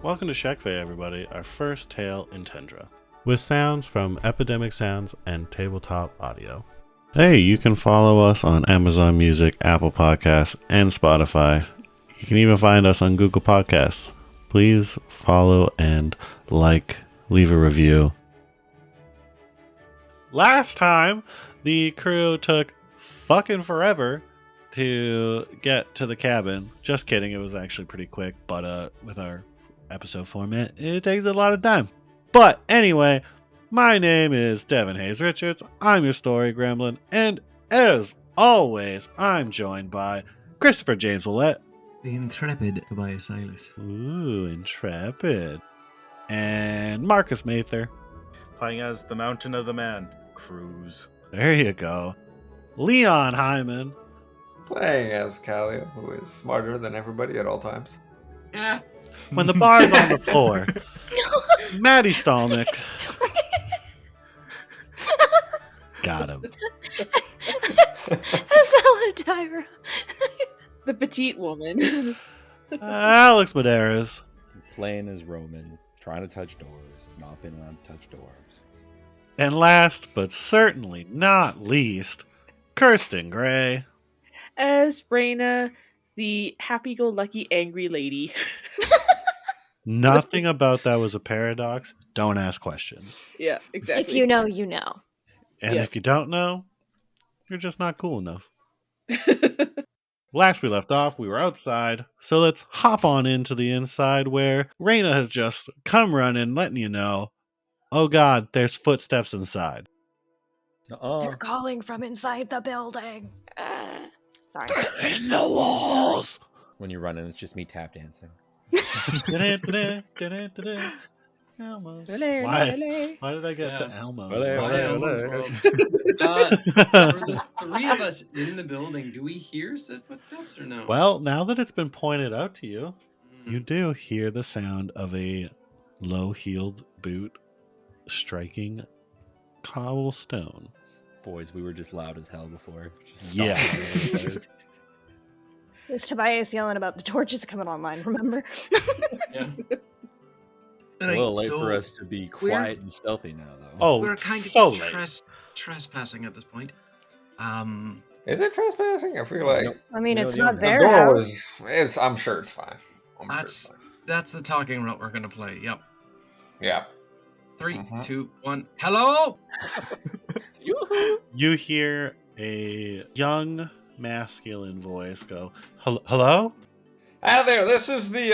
Welcome to Shekve, everybody, our first tale in Tendra, with sounds from Epidemic Sounds and Tabletop Audio. Hey, you can follow us on Amazon Music, Apple Podcasts, and Spotify. You can even find us on Google Podcasts. Please follow and leave a review. Last time, the crew took fucking forever to get to the cabin. Just kidding, it was actually pretty quick, but with our episode format, it takes a lot of time. But anyway, my name is Deven Hayes Richards. I'm your story gremlin, and as always, I'm joined by Christopher James Oullette. The intrepid Tobias. Ooh, intrepid. And Markus Mather. Playing as the Mountain of the Man, Cruz. There you go. Leon Heimann. Playing as Callio, who is smarter than everybody at all times. When the bar's on the floor. Maddy Stalnik. Got him. Saladira. The petite woman. Alex Madarasz. Playing as Roman, trying to touch doors, not being allowed to touch doors. And last, but certainly not least, Kirsten Gray. As Raina, the happy-go-lucky angry lady. Nothing about that was a paradox. Don't ask questions. Yeah, exactly. If you know, you know. And Yeah. if you don't know, you're just not cool enough. Last we left off, we were outside. So let's hop on into the inside where Raina has just come running, letting you know, oh god, there's footsteps inside. They're calling from inside the building. Sorry. In the walls. When you run in, it's just me tap dancing. Elmos. Olé, Why? olé. Why did I get to Elmo? For the three of us in the building, do we hear said footsteps or no? Well, now that it's been pointed out to you, you do hear the sound of a low-heeled boot striking cobblestone. Boys, we were just loud as hell before. Just Yeah. It was Tobias yelling about the torches coming online, remember? Yeah. It's a little late for us to be quiet and stealthy now, though. Oh, We're kind so of late. trespassing at this point. Is it trespassing? I feel like I mean, No, it's no, not no. the their door house. was. I'm sure it's fine. I'm sure it's That's fine. that's the talking route we're gonna play. Yep. Yeah. 3, Mhm. 2, 1. Hello. You hear a young masculine voice go, "Hello? Hi there. This is the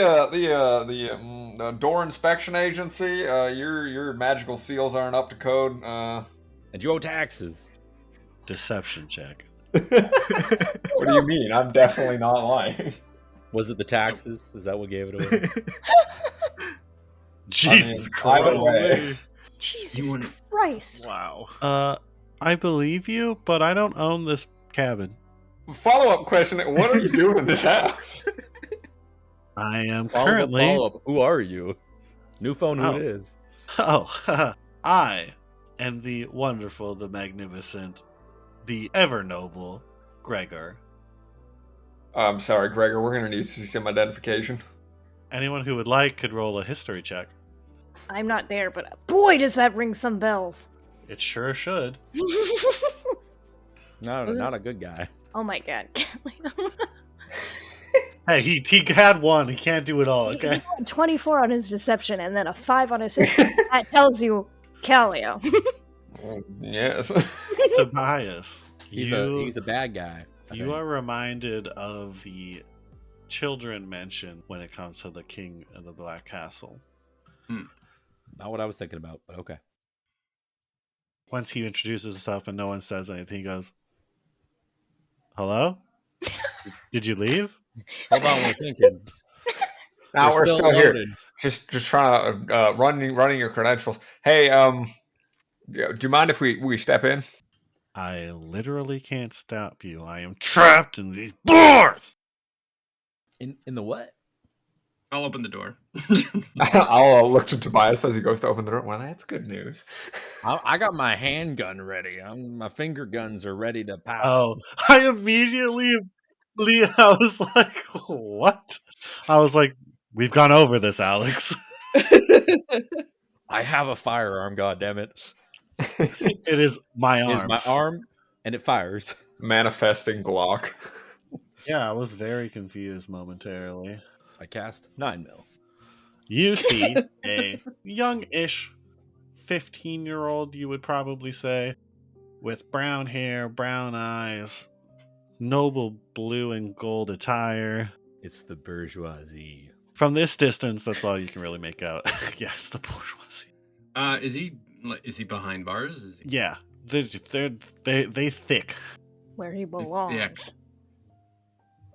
door inspection agency. Your magical seals aren't up to code. And you owe taxes. Deception check." What do you mean? I'm definitely not lying. Was it the taxes? Is that what gave it away? Jesus either Christ. way. Jesus Christ. Wow. I believe you, but I don't own this cabin. Follow-up question: what are you doing in this house? I am Follow currently... up. Who are you? New phone, who Oh. it is. Oh, I am the wonderful, the magnificent, the ever-noble Gregor. I'm sorry, Gregor. We're gonna need to see some identification. Anyone who would like could roll a history check. I'm not there, but boy, does that ring some bells. It sure should. No, not a good guy. Oh my god. Hey, he had one. He can't do it all, okay? He got 24 on his deception and then a 5 on his history. That tells you Callio. Yes. Tobias, He's a bad guy. I you think. are reminded of the children mentioned when it comes to the King of the Black Castle. Not what I was thinking about, but okay. Once he introduces himself and no one says anything, he goes, "Hello? Did you leave?" Hold on, we're thinking. Now we're still here. loaded. Just trying to running your credentials. Hey, do you mind if we step in? I literally can't stop you. I am trapped in these doors! In the what? I'll open the door. I'll look to Tobias as he goes to open the door. Well, that's good news. I got my handgun ready. My finger guns are ready to pow. Oh, I immediately, I was like, what? I was like, We've gone over this, Alex. I have a firearm, goddammit. It is my It is arm. my arm, and it fires. Manifesting Glock. Yeah, I was very confused momentarily. I cast 9mm. You see a young-ish 15-year-old, you would probably say, with brown hair, brown eyes, noble blue and gold attire. It's the bourgeoisie. From this distance, that's all you can really make out. Yes, the bourgeoisie. Is he behind bars? Is he? Yeah, they thick. Where he belongs. Yeah.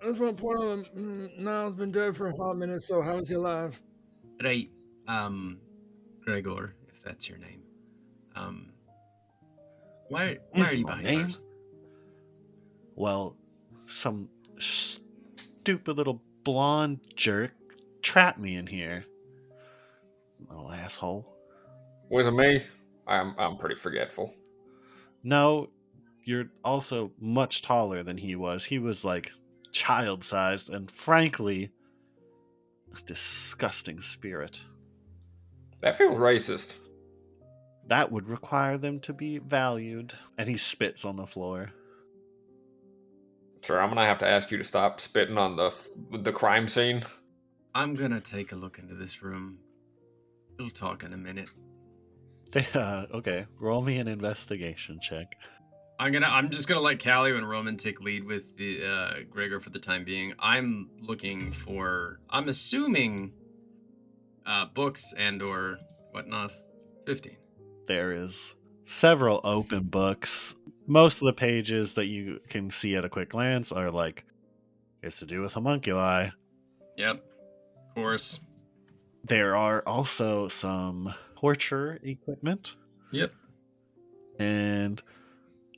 I just want to point out Niall's been dead for a hot minute, so how is he alive? Right. Gregor, if that's your name. Why Is are you my behind name? bars? Well, some stupid little blonde jerk trapped me in here. Little asshole. Was it me? I'm pretty forgetful. No, you're also much taller than he was. He was like child-sized and frankly a disgusting spirit. That feels racist. That would require them to be valued. And he spits on the floor. Sir, I'm gonna have to ask you to stop spitting on the crime scene. I'm gonna take a look into this room. We'll talk in a minute. Okay, roll me an investigation check. I'm just gonna let Callio and Roman take lead with the Gregor for the time being. I'm looking for, I'm assuming, books and or whatnot. 15. There is several open books. Most of the pages that you can see at a quick glance are like, it's to do with homunculi. Yep. Of course. There are also some torture equipment. Yep. And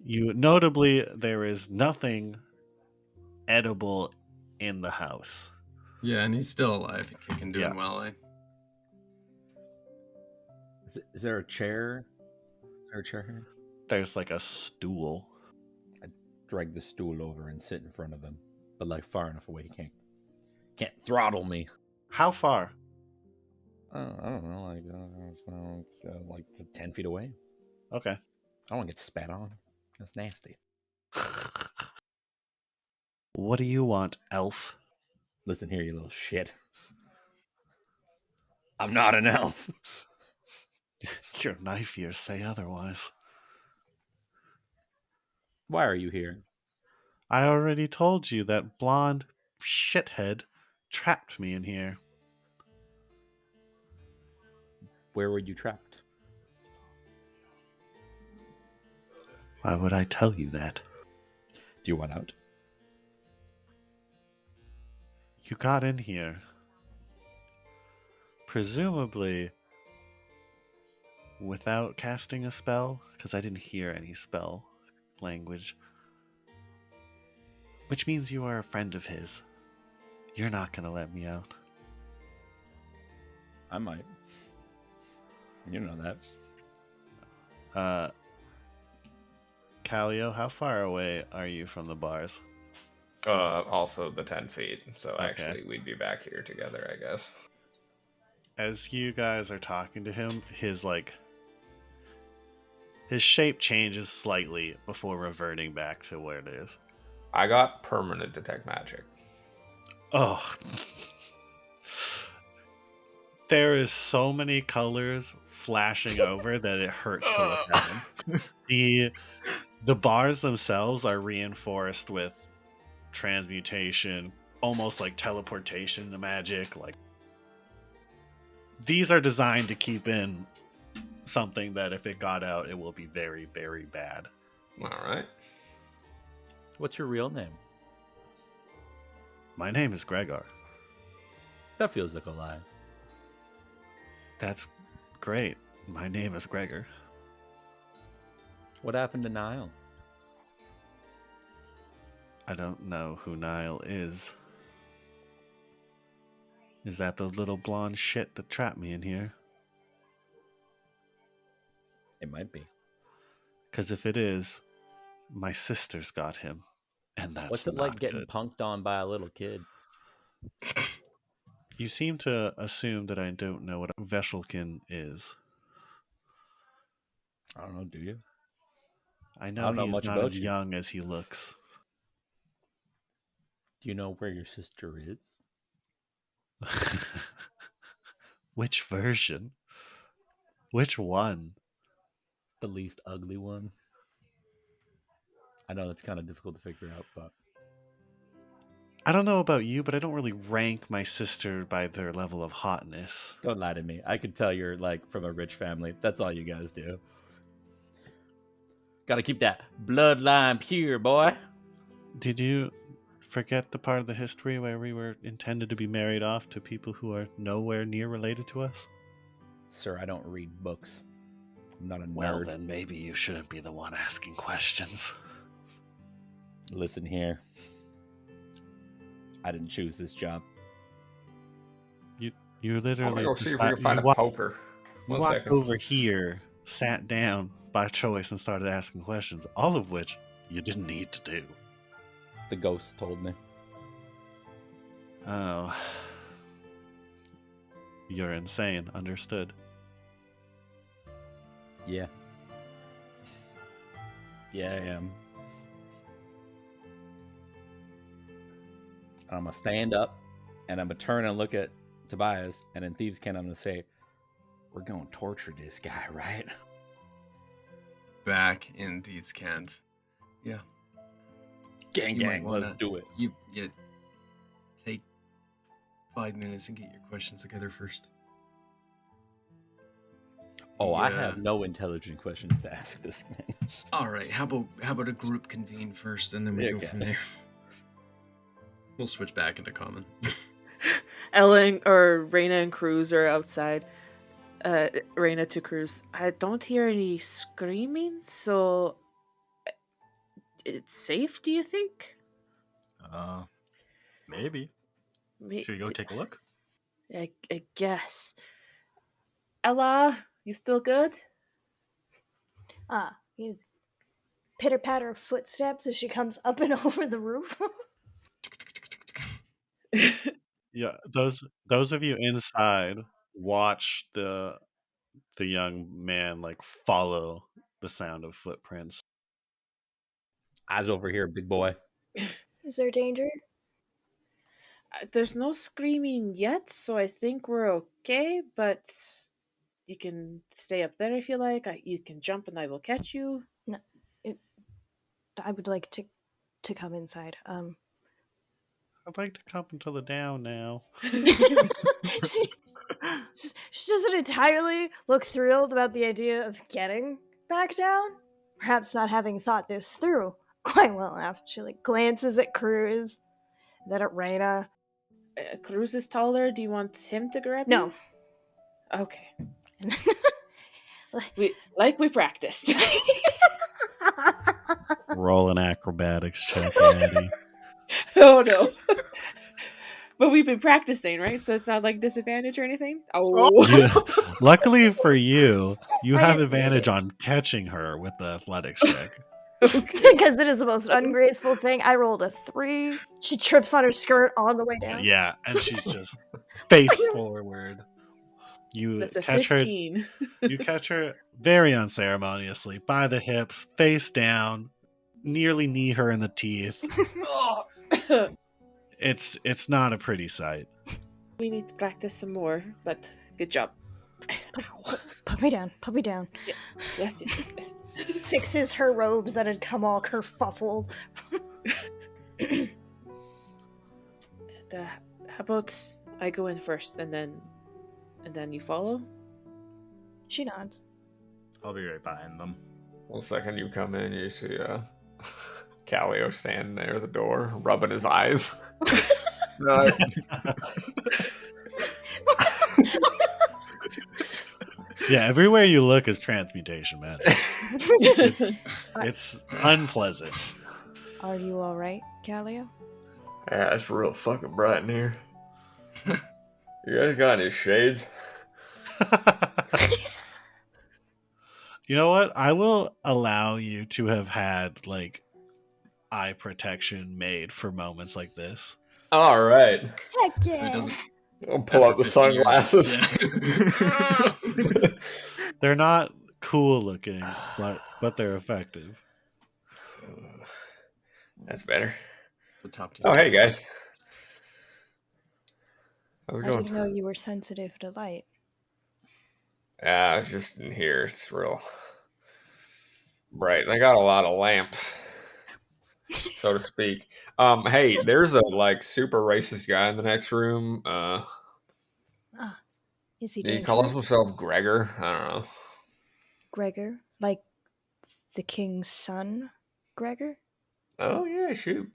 notably, there is nothing edible in the house. Yeah, and he's still alive and kicking, doing Yeah. well, eh? Is there a chair? Is there a chair here? There's like a stool. Drag the stool over and sit in front of him, but like far enough away he can't throttle me. How far? I don't know, like 10 feet away. Okay. I don't want to get spat on. That's nasty. What do you want, elf? Listen here, you little shit. I'm not an elf. Your knife ears say otherwise. Why are you here? I already told you that blonde shithead trapped me in here. Where were you trapped? Why would I tell you that? Do you want out? You got in here. Presumably without casting a spell, because I didn't hear any spell language. Which means you are a friend of his. You're not going to let me out. I might. You know that. Callio, how far away are you from the bars? Also the 10 feet. So Okay. actually, we'd be back here together, I guess. As you guys are talking to him, his shape changes slightly before reverting back to where it is. I got permanent detect magic. Oh. There is so many colors flashing over that it hurts to look at them. The bars themselves are reinforced with transmutation, almost like teleportation to magic. Like, these are designed to keep in something that if it got out, it will be very, very bad. All right. What's your real name? My name is Gregor. That feels like a lie. That's great. My name is Gregor. What happened to Niall? I don't know who Niall is. Is that the little blonde shit that trapped me in here? It might be. Because if it is, my sister's got him. And that's What's it not like getting good. punked on by a little kid? You seem to assume that I don't know what a Veshelkin is. I don't know, do you? I I know don't know he's much not about as you. young as he looks. Do you know where your sister is? Which version? Which one? The least ugly one. I know that's kind of difficult to figure out, but I don't know about you, but I don't really rank my sister by their level of hotness. don't lie to me. I could tell you're like from a rich family. That's all you guys do. Gotta keep that bloodline pure, boy. Did you forget the part of the history where we were intended to be married off to people who are nowhere near related to us? Sir, I don't read books. I'm not a nerd. Well, then maybe you shouldn't be the one asking questions. Listen here. I didn't choose this job. You I'm literally gonna go see if we can you find a walked- poker. you One walked second. over here, sat down by choice, and started asking questions, all of which you didn't need to do. The ghost told me. Oh. You're insane. Understood. Yeah. Yeah, I am. I'm gonna stand up and I'm gonna turn and look at Tobias, and in Thieves' Cant, I'm gonna say, "We're gonna torture this guy, right?" Back in Thieves' Cant. Yeah. Gang, You might gang, let's wanna- do it. You take 5 minutes and get your questions together first. Oh, I Yeah. have no intelligent questions to ask this man. All right. How about a group convene first, and then we go Okay. from there. We'll switch back into common. Ellen or Raina and Cruz are outside. Raina to Cruz. I don't hear any screaming, so it's safe. Do you think? Maybe. May- Should we go take a look? I guess. Ella, you still good? You pitter patter of footsteps as she comes up and over the roof. Yeah, those of you inside watch the young man like follow the sound of footprints. Eyes over here, big boy. Is there danger? There's no screaming yet, so I think we're okay, but you can stay up there if you like. You can jump and I will catch you. I would like to come inside. I'd like to come into the down now. she doesn't entirely look thrilled about the idea of getting back down. Perhaps not having thought this through quite well enough. She glances at Cruz, then at Raina. Cruz is taller. Do you want him to grab No. you? Okay. And We practiced. Roll an acrobatics check, Maddy. Oh no. But we've been practicing, right? So it's not like disadvantage or anything? Oh. Luckily for you, you I have admit advantage it. on catching her with the athletics check. Because it is the most ungraceful thing. I rolled a 3. She trips on her skirt on the way down. Yeah, and she's just face forward. You That's a catch 15. her. You catch her very unceremoniously by the hips, face down, nearly knee her in the teeth. It's not a pretty sight. We need to practice some more, but good job. Put me down. Put me down. Yes. Fixes her robes that had come all kerfuffled. How about I go in first and then you follow? She nods. I'll be right behind them. 1 second, you come in, you see Callio standing there at the door, rubbing his eyes. No, Yeah, everywhere you look is transmutation, man. It's unpleasant. Are you alright, Callio? yeah, it's real fucking bright in here. You guys got any shades? You know what? I will allow you to have had eye protection made for moments like this. All right. Heck It doesn't I'll pull out the 50 years. sunglasses. Yeah. They're not cool looking, but they're effective. That's better. The top tier. Oh, hey guys. How's it I going? didn't know you were sensitive to light. Yeah, it's just in here. It's real bright. And I got a lot of lamps, so to speak. Hey, there's a like super racist guy in the next room. Is he He calls dangerous? himself Gregor. I don't know. Gregor? Like the king's son, Gregor? Oh yeah, shoot.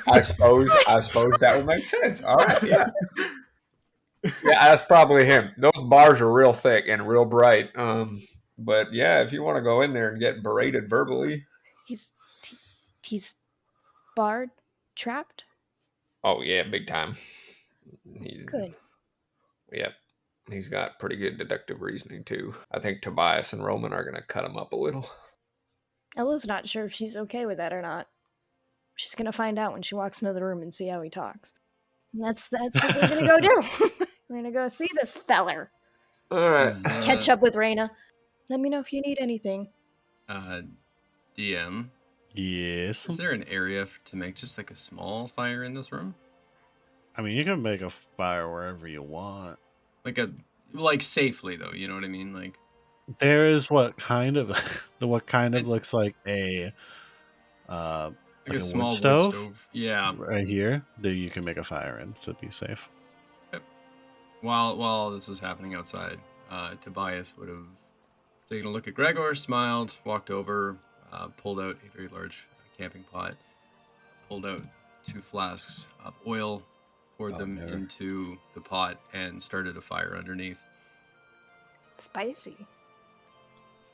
I suppose that would make sense. All right, yeah. Yeah, that's probably him. Those bars are real thick and real bright. But yeah, if you want to go in there and get berated verbally. He's barred, trapped? Oh yeah, big time. Good. Yep. He's got pretty good deductive reasoning too. I think Tobias and Roman are gonna cut him up a little. Ella's not sure if she's okay with that or not. She's gonna find out when she walks into the room and see how he talks. And that's what we're gonna go do. We're gonna go see this feller. Alright. Catch up with Raina. Let me know if you need anything. DM, Yes. is there an area to make just like a small fire in this room? I mean, you can make a fire wherever you want. Like safely though, you know what I mean? Like There is what kind of looks like a like like a small wood wood stove. stove. Yeah. Right here that you can make a fire in to be safe. While this was happening outside, Tobias would have taken a look at Gregor, smiled, walked over, pulled out a very large camping pot, pulled out 2 flasks of oil, poured them into the pot, and started a fire underneath. Spicy.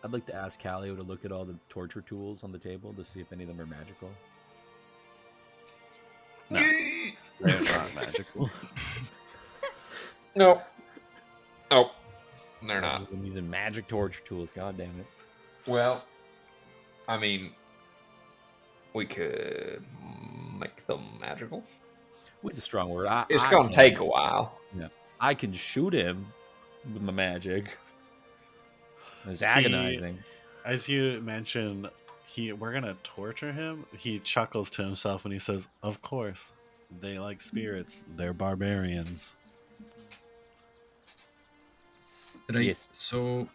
I'd like to ask Callio to look at all the torture tools on the table to see if any of them are magical. No, they're not magical. Nope. Nope. They're not. I'm using magic torture tools. God damn it. Well, I mean, we could make them magical. What's a strong word? It's gonna take a while. Yeah, I can shoot him with my magic. It's agonizing. As you mentioned, we're gonna torture him. He chuckles to himself and he says, "Of course, they like spirits. They're barbarians." Yes. So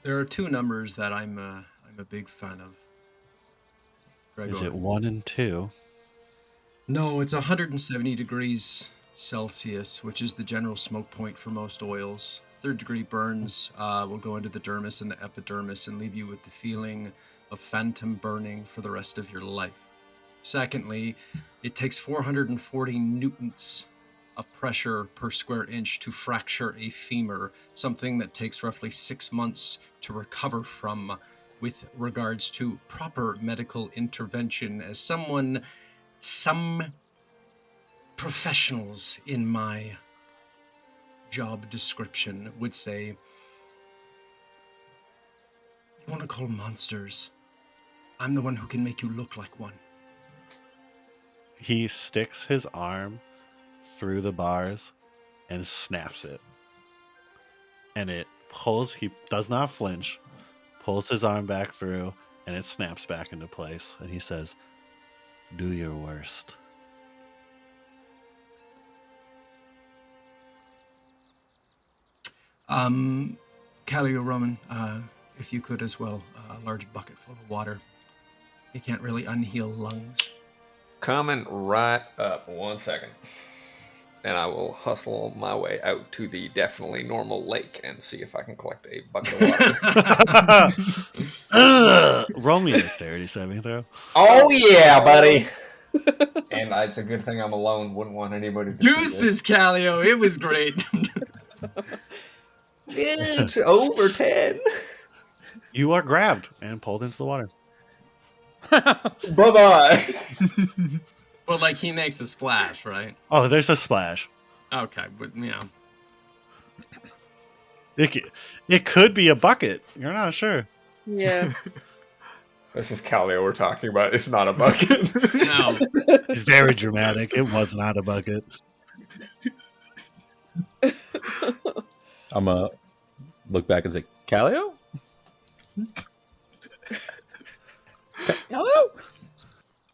there are 2 numbers that I'm a big fan of. Gregor. Is it 1 and 2? No, it's 170 degrees Celsius, which is the general smoke point for most oils. 3rd degree burns will go into the dermis and the epidermis and leave you with the feeling of phantom burning for the rest of your life. Secondly, it takes 440 newtons of pressure per square inch to fracture a femur, something that takes roughly 6 months to recover from with regards to proper medical intervention, as some professionals in my job description would say. You want to call monsters? I'm the one who can make you look like one. He sticks his arm through the bars and snaps it. And it pulls, he does not flinch, pulls his arm back through, and it snaps back into place. And he says, "Do your worst." Callio, Roman, if you could as well, a large bucket full of water. You can't really unheal lungs. Coming right up. 1 second. And I will hustle my way out to the definitely normal lake and see if I can collect a bucket of water. Roll me a dexterity saving throw. Oh yeah, buddy. And it's a good thing I'm alone. Wouldn't want anybody to see Deuces, Callio. It was great. It's over 10. You are grabbed and pulled into the water. Bye-bye. But like he makes a splash, right? Oh, there's a splash. Okay, but yeah. It could be a bucket. You're not sure. Yeah. This is Callio we're talking about. It's not a bucket. No. It's very dramatic. It was not a bucket. I'm going to look back and say, Callio? Callio?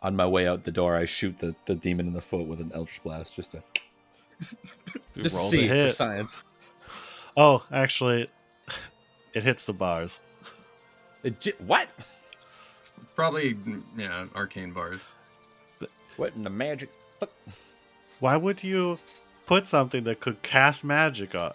On my way out the door, I shoot the demon in the foot with an Eldritch Blast just to Roll see the for hit. science. Oh, actually, it hits the bars. What? It's probably, arcane bars. What in the magic? Fuck? Why would you put something that could cast magic on?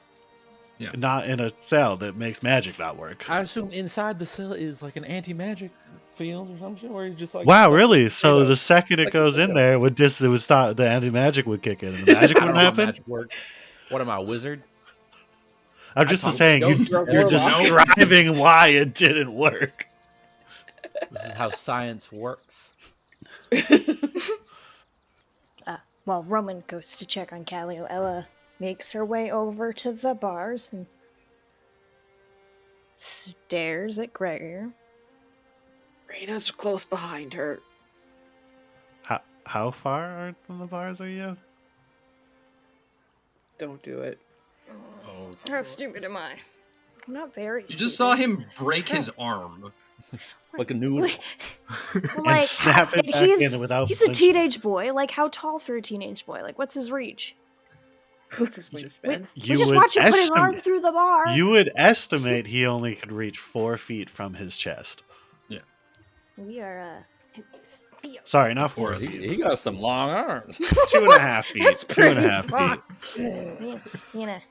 Yeah. Not in a cell that makes magic not work. I assume inside the cell is like an anti-magic field or something, where you just like. Wow, really? So the second it like goes a in window. there, it would stop. The anti-magic would kick in, and the magic I don't wouldn't know how happen. magic works. What am I, a wizard? I'm just talk- saying, Don't you're warlock. describing why it didn't work. This is how science works. While Roman goes to check on Callio, Ella makes her way over to the bars and stares at Gregor. Raina's close behind her. How far are from the bars are you? Don't do it. Oh. How stupid am I? I'm not very. You just saw him break his arm. Like a noodle. I'm And snap it back in without he's a flinching. teenage boy. Like, how tall for a teenage boy? Like, what's his reach? What's his wingspan? You we just would watch him put his arm estimate- through the bar. You would estimate he only could reach 4 feet from his chest. We are, Sorry, not 4 He- feet. He got some long arms. 2.5 feet. That's 2.5 pretty feet.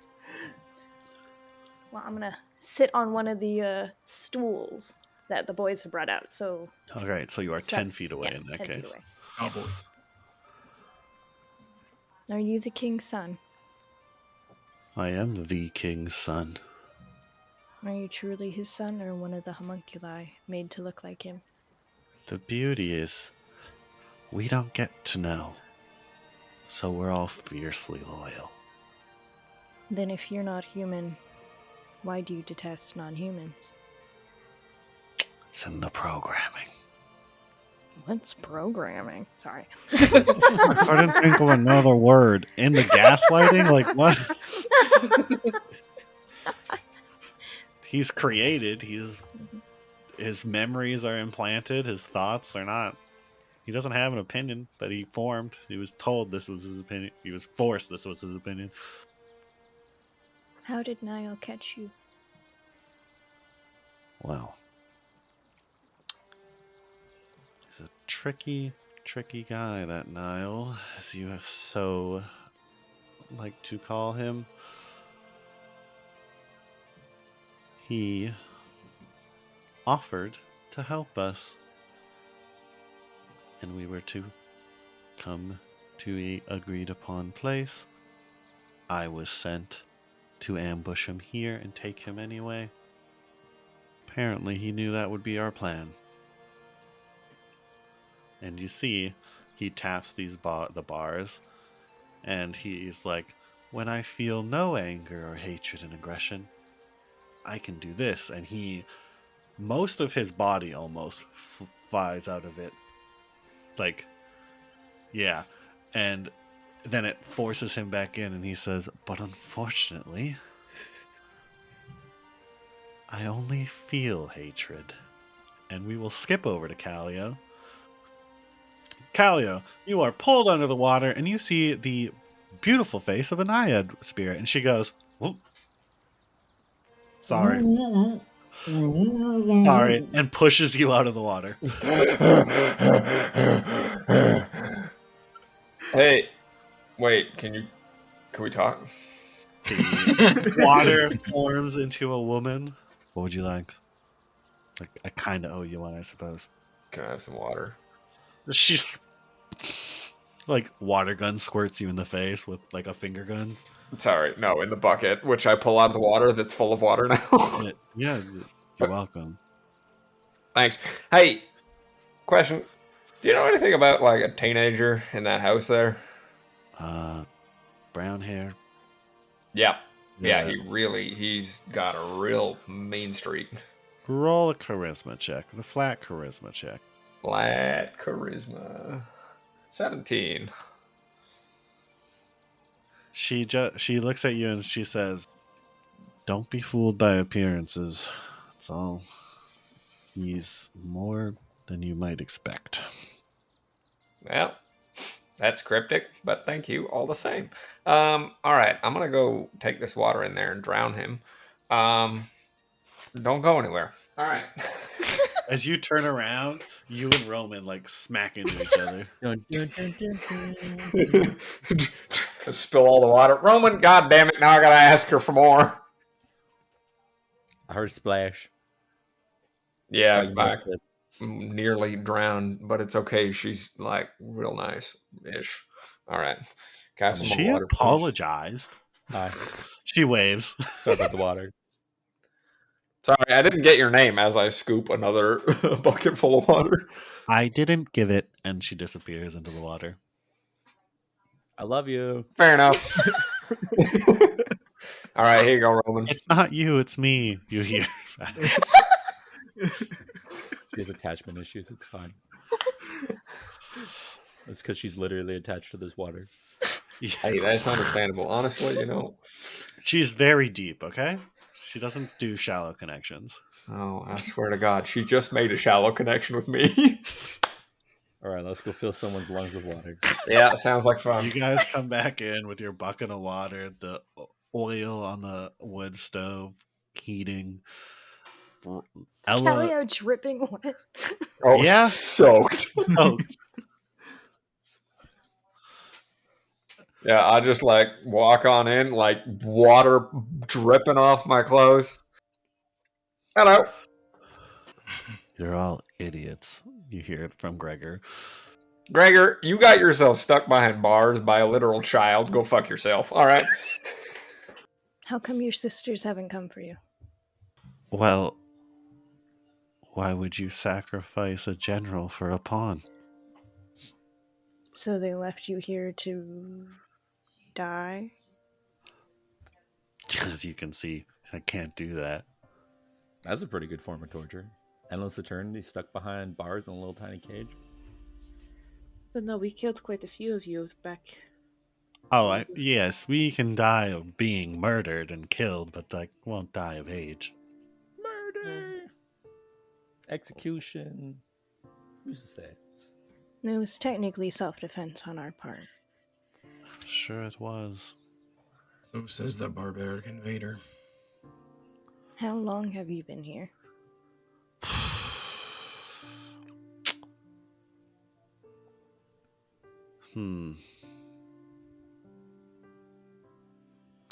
Well, I'm gonna sit on one of the stools that the boys have brought out. So, All right, so you are 10 feet away yeah, in that 10 feet case. away. Cowboys. Are you the king's son? I am the king's son. Are you truly his son, or one of the homunculi made to look like him? The beauty is, we don't get to know. So we're all fiercely loyal. Then, if you're not human, why do you detest non-humans? It's in the programming. What's programming? Sorry. I couldn't think of another word. In the gaslighting? Like, what? He's created. His memories are implanted. His thoughts are not. He doesn't have an opinion that he formed. He was told this was his opinion. He was forced this was his opinion. How did Niall catch you? Well, he's a tricky guy, that Niall, as you so like to call him. He offered to help us, and we were to come to a agreed upon place. I was sent to ambush him here and take him anyway. Apparently he knew that would be our plan. And you see, he taps these the bars, and he's like, when I feel no anger or hatred and aggression, I can do this. And most of his body almost flies out of it. Like, yeah. And then it forces him back in, and he says, but unfortunately, I only feel hatred. And we will skip over to Callio. Callio, you are pulled under the water, and you see the beautiful face of a naiad spirit. And she goes, "Whoop. Sorry. Sorry. And pushes you out of the water. Hey, wait, can we talk? The water forms into a woman. What would you like? I kind of owe you one, I suppose. Can I have some water? She's like water gun squirts you in the face with like a finger gun. Sorry, no, in the bucket, which I pull out of the water that's full of water now. Yeah, you're welcome. Thanks. Hey, question. Do you know anything about like a teenager in that house there? Brown hair. Yeah. Yeah, Yeah. he's got a real mean streak. Roll a charisma check. The flat charisma check. Flat charisma. 17. She looks at you and she says, "Don't be fooled by appearances. That's all. He's more than you might expect." Well, that's cryptic, but thank you all the same. All right, I'm gonna go take this water in there and drown him. Don't go anywhere. All right. As you turn around, you and Roman like smack into each other. Dun, dun, dun, dun, dun. Spill all the water. Roman, god damn it, now I gotta ask her for more. I heard a splash. Yeah, Like, I nearly drowned, but it's okay. She's like real nice-ish. All right. Can I have some She more water, please? apologized. Hi. She waves. Sorry about the water. Sorry, I didn't get your name as I scoop another bucket full of water. I didn't give it, and she disappears into the water. I love you. Fair enough. All right, here you go, Roman. It's not you, it's me. You hear? She has attachment issues. It's fine. It's because she's literally attached to this water. Hey, that's understandable. Honestly, you know. She's very deep. Okay, she doesn't do shallow connections. Oh, I swear to God, she just made a shallow connection with me. All right, let's go fill someone's lungs with water. Yeah, sounds like fun. You guys come back in with your bucket of water, the oil on the wood stove heating. Ella, Callio dripping wet. Oh, Yeah. soaked. oh, Yeah, I just like walk on in, like water dripping off my clothes. Hello. you're all idiots. You hear it from Gregor. Gregor, you got yourself stuck behind bars by a literal child. Go fuck yourself. All right. How come your sisters haven't come for you? Well, why would you sacrifice a general for a pawn? So they left you here to die? As you can see, I can't do that. That's a pretty good form of torture. Endless eternity stuck behind bars in a little tiny cage. But no, we killed quite a few of you back. Oh, yes, we can die of being murdered and killed, but I won't die of age. Murder! Execution. Who's to say? It was technically self-defense on our part. Sure it was. So says the barbaric invader. How long have you been here?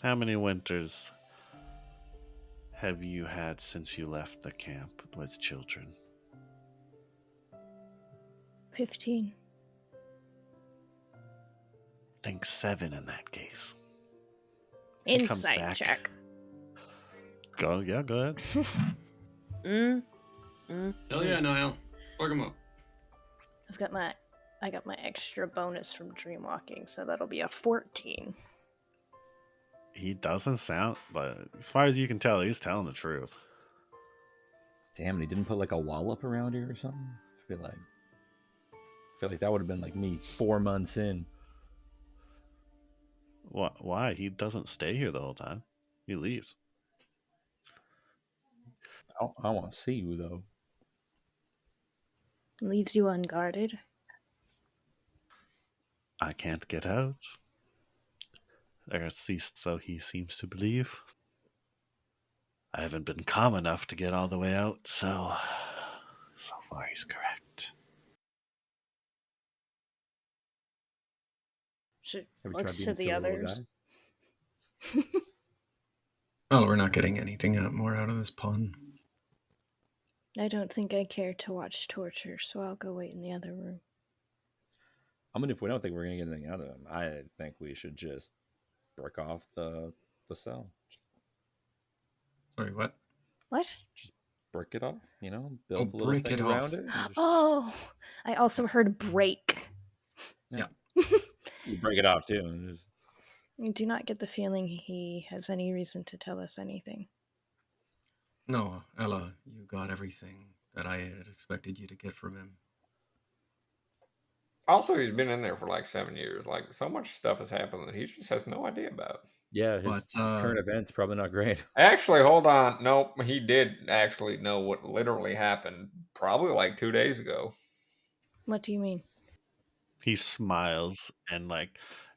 How many winters have you had since you left the camp with children? 15. Think 7 in that case. He comes Insight back. check. Go ahead. Hell yeah, Niall. Plug him up. I got my extra bonus from dreamwalking, so that'll be a 14. He doesn't sound, but as far as you can tell, he's telling the truth. Damn, and he didn't put like a wall up around here or something? I feel like that would have been like me 4 months in. What? Why? He doesn't stay here the whole time. He leaves. I want to see you though. Leaves you unguarded. I can't get out. Or at least so he seems to believe. I haven't been calm enough to get all the way out, so far he's correct. She Have you looks tried to being a the silver little others. guy? Well, we're not getting anything more out of this pun. I don't think I care to watch torture, so I'll go wait in the other room. I mean, if we don't think we're going to get anything out of him, I think we should just break off the cell. Sorry, what? What? Just break it off, you know? Build a little break thing it around off. it. and just- Oh, I also heard break. You break it off too. And just... I do not get the feeling he has any reason to tell us anything. No, Ella, you got everything that I had expected you to get from him. Also, he's been in there for like 7 years. Like, so much stuff has happened that he just has no idea about. Yeah, But, his current events probably not great. Actually, hold on. Nope, he did actually know what literally happened probably like 2 days ago. What do you mean? He smiles, and like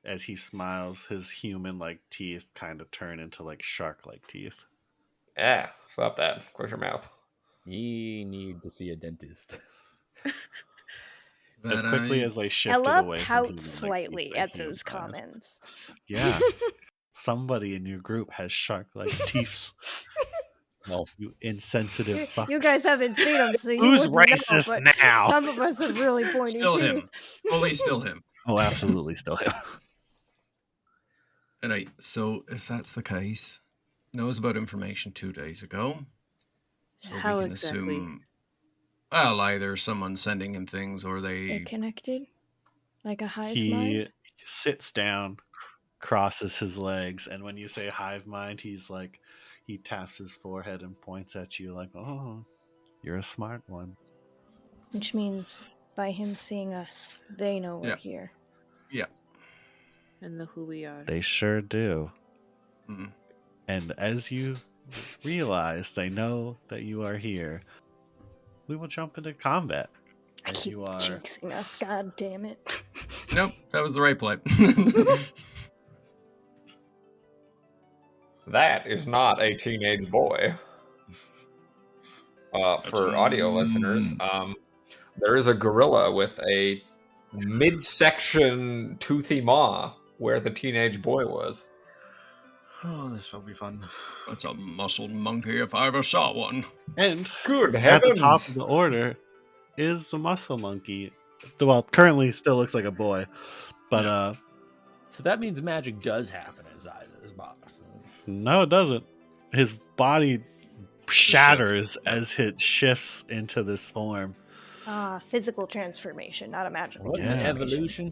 as he smiles, his human like teeth kind of turn into like shark like teeth. Yeah, stop that. Close your mouth. You need to see a dentist. As But quickly I- as they shifted Ella away from pouts human, like, slightly teeth, like, at he those smiles. comments. Yeah, somebody in your group has shark like teeth. No. You insensitive fucks. You guys haven't seen them, so you Who's wouldn't racist know, but now? some of us have really pointy Still teeth. him. Fully still him. Oh, absolutely, still him. And so if that's the case, knows about information 2 days ago. So How we can exactly? assume, well, either someone sending him things or They they. connected? Like a hive He mind? sits down, crosses his legs, and when you say hive mind, he's like, he taps his forehead and points at you like, "Oh, you're a smart one." Which means by him seeing us, they know we're Yeah. here. Yeah. And know who we are. They sure do. Mm. And as you realize they know that you are here, we will jump into combat. I As keep you are jinxing us, god damn it. Nope, that was the right play. That is not a teenage boy. For audio listeners, there is a gorilla with a midsection toothy maw where the teenage boy was. Oh, this will be fun. That's a muscled monkey if I ever saw one. And Good at the heavens! top of the order is the muscle monkey. Well, currently still looks like a boy, but So that means magic does happen inside his box. no, it doesn't. His body shatters as it shifts into this form. Physical transformation, not a magical What Yeah. evolution?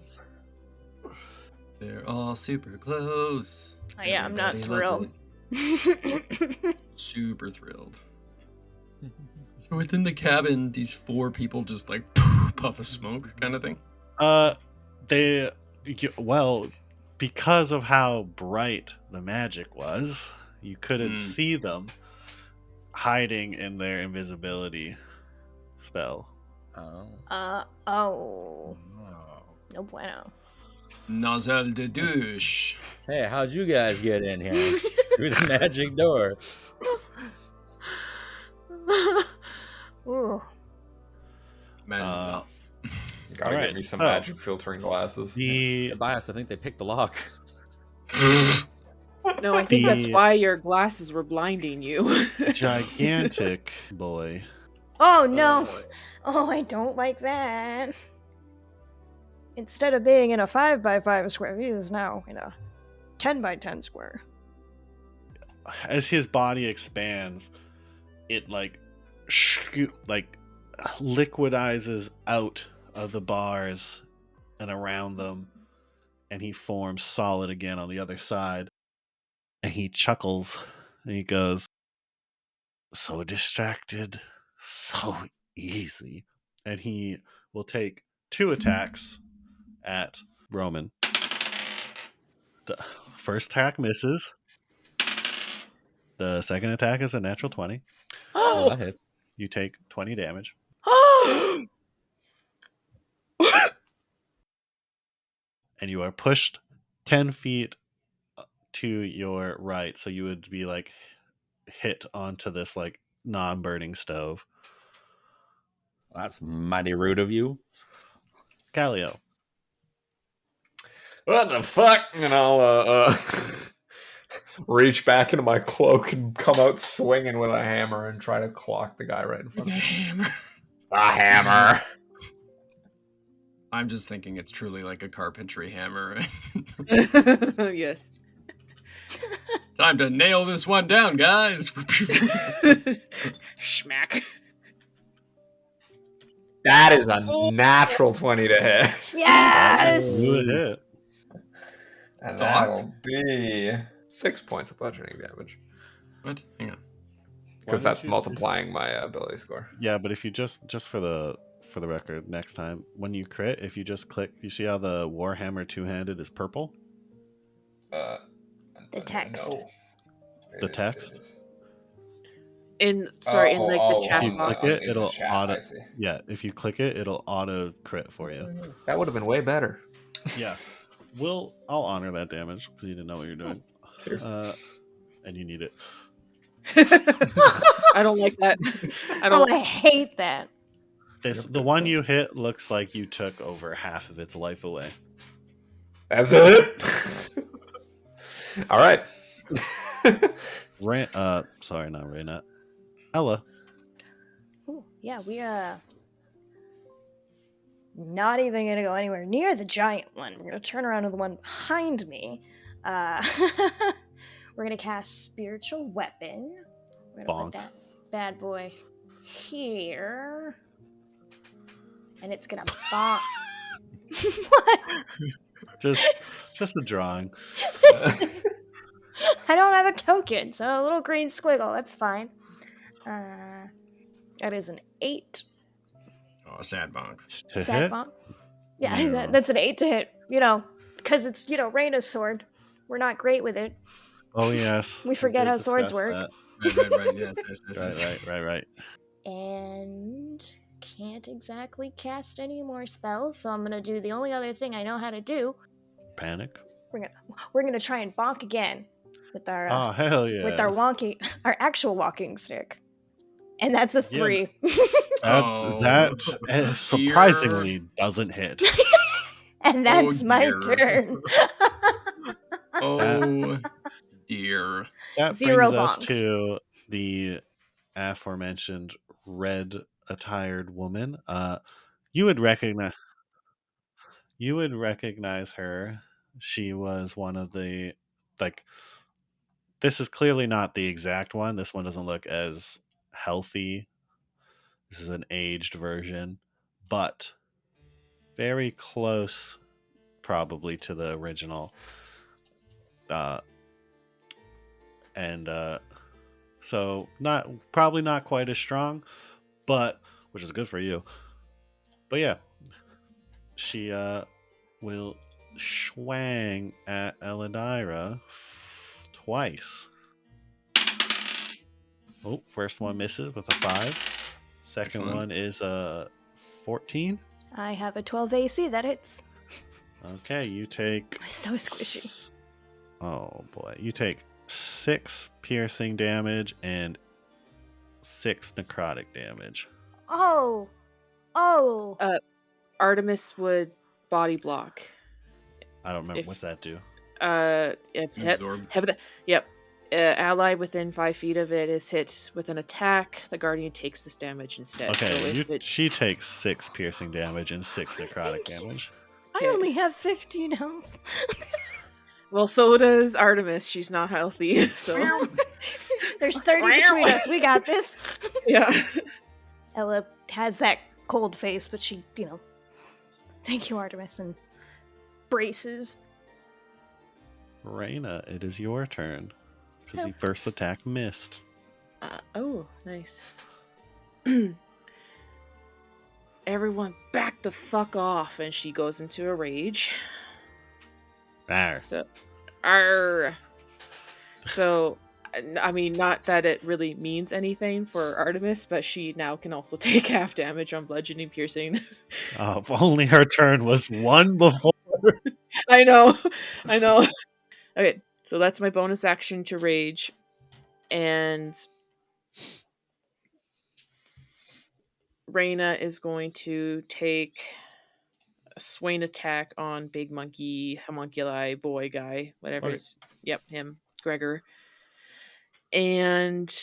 They're all super close. Oh, yeah, I'm not Everybody loves thrilled. it. Super thrilled. Within the cabin, these 4 people just like puff of smoke kind of thing. Well, because of how bright the magic was, you couldn't Mm. see them hiding in their invisibility spell. Oh. Oh. No bueno. Nozzle de douche. Hey, how'd you guys get in here? Through the magic door. Ooh. Man, Uh, You gotta Alright, get me some so- magic filtering glasses. The Tobias, I think they picked the lock. No, I think that's The- why your glasses were blinding you. gigantic boy. Oh no! Oh, I don't like that. Instead of being in a 5x5 square, he is now in a 10x10 square. As his body expands, it like liquidizes out of the bars and around them, and he forms solid again on the other side. And he chuckles and he goes, "So distracted, so easy." And he will take 2 attacks at Roman. The first attack misses. The second attack is a natural 20. Oh, that hits. You take 20 damage. And you are pushed 10 feet to your right. So you would be like hit onto this like non-burning stove. That's mighty rude of you. Callio. What the fuck? And I'll reach back into my cloak and come out swinging with a hammer and try to clock the guy right in front of me. hammer. A hammer! I'm just thinking it's truly like a carpentry hammer. Yes. Time to nail this one down, guys. Schmack. That is a natural 20 to hit. Yes! You would hit. And Doc? that'll be 6 points of bludgeoning damage. What? Hang on. because don't that's you- multiplying my ability score. Yeah, but if you just for the record, next time when you crit, if you just click, you see how the Warhammer two-handed is purple? The text. No. The text? In like the chat If you box. click it, in it'll the chat, auto. I see. Yeah, if you click it, it'll auto crit for you. That would have been way better. Yeah, I'll honor that damage because you didn't know what you're doing, and you need it. I don't like that. I Oh, don't. I hate that. The one you hit looks like you took over half of its life away. That's it. All right. Sorry, not Raina. Ella. Ooh, yeah, we not even gonna go anywhere near the giant one. We're gonna turn around to the one behind me. We're gonna cast Spiritual Weapon. We're gonna Bonk. put that bad boy here, and it's gonna bonk. What? Just a drawing. I don't have a token, so a little green squiggle. That's fine. That is an 8. Oh, sad bonk. To Sad hit? bonk. Yeah, No. that's an 8 to hit. Because it's Raina's sword. We're not great with it. Oh yes. We forget did how swords discuss work. that. Right. Yes. Right. And can't exactly cast any more spells, so I'm gonna do the only other thing I know how to do. Panic. We're gonna try and bonk again with our Oh hell yeah. with our actual walking stick, and that's a 3. That surprisingly doesn't hit. And that's my dear. turn. Oh dear. That 0 brings us bonks. to the aforementioned red attired woman. You would recognize her. She was one of the this is clearly not the exact one. This one doesn't look as healthy. This is an aged version, but very close probably to the original. So probably not quite as strong, but which is good for you. But yeah, she will swang at Elidira twice. Oh, first one misses with a 5. Second Excellent. one is a 14. I have a 12 AC that hits. Okay, you take. So squishy. Oh boy, you take 6 piercing damage and 6 necrotic damage. Oh. Artemis would body block. I don't remember If- what's that do. Absorb. Yep. Ally within 5 feet of it is hit with an attack. The guardian takes this damage instead. Okay, So if it, she takes 6 piercing damage and 6 necrotic damage. I only have 15 health. well, so does Artemis. She's not healthy. So There's 30 between us. We got this. yeah. Ella has that cold face, but she, thank you, Artemis, and braces. Raina, it is your turn. Because the first attack missed. Oh, nice. Everyone back the fuck off, and she goes into a rage. Arr. So, arr. So, I mean, not that it really means anything for Artemis, but she now can also take half damage on bludgeoning, piercing. Oh, if only her turn was 1 before. I know. Okay, so that's my bonus action to rage. And Raina is going to take a swain attack on Big Monkey, Homunculi, boy guy, whatever Okay. it is. Yep, him, Gregor. And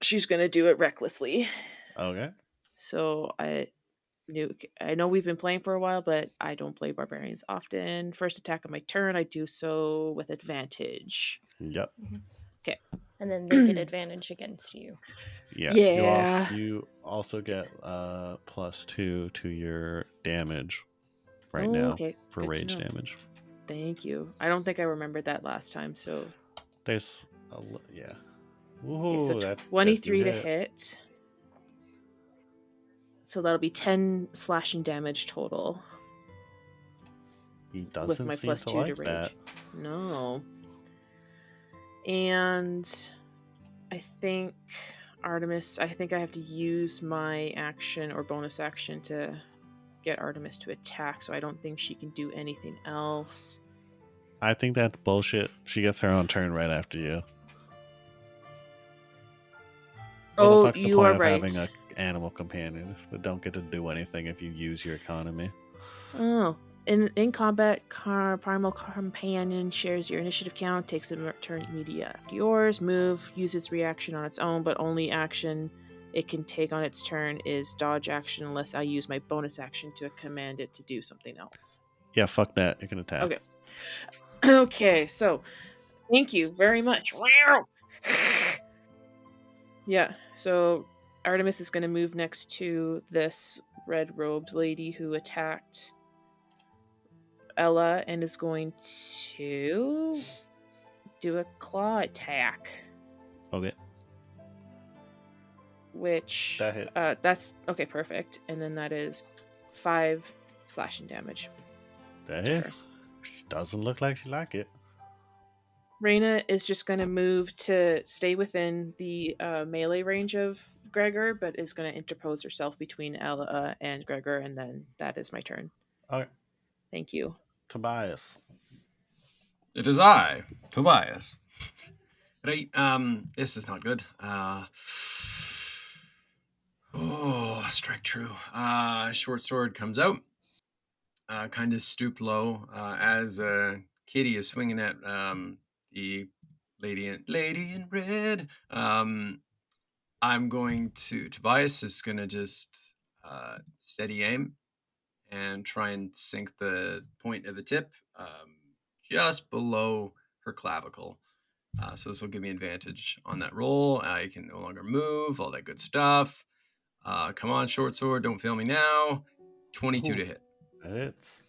she's going to do it recklessly. Okay. So I know we've been playing for a while, but I don't play barbarians often. First attack of my turn, I do so with advantage. Yep. And then they get advantage against you. Yeah. Yeah. You also get +2 to your damage right Oh, now okay. for Good to rage know. damage. Thank you. I don't think I remembered that last time, so There's yeah. Ooh, so that 23 to hit. hit. So that'll be 10 slashing damage total. He doesn't with my seem plus to 2 like to that. rage. No. And I think Artemis, I think I have to use my action or bonus action to get Artemis to attack, so I don't think she can do anything else. I think that's bullshit. She gets her own turn right after you. What the fuck's the point of having an animal companion if they don't get to do anything if you use your economy? Oh. In combat, primal companion shares your initiative count, takes a turn immediately after yours, move, use its reaction on its own, but only action it can take on its turn is dodge action unless I use my bonus action to command it to do something else. Yeah, fuck that. It can attack. Okay. Okay, so thank you very much. Yeah, so Artemis is going to move next to this red-robed lady who attacked Ella and is going to do a claw attack. Okay. Which that hits. That's okay, perfect. And then that is 5 slashing damage. That hits. Doesn't look like she like it. Raina is just going to move to stay within the melee range of Gregor, but is going to interpose herself between Ella and Gregor, and then that is my turn. Okay. Thank you. Tobias. It is I, Tobias. Right, this is not good. Strike true. Short sword comes out. Kind of stooped low as Kitty is swinging at the lady in red. I'm going to Tobias is gonna just steady aim and try and sink the point of the tip just below her clavicle. So this will give me advantage on that roll. You can no longer move, all that good stuff. Come on, short sword, don't fail me now. 22 to hit. That hits.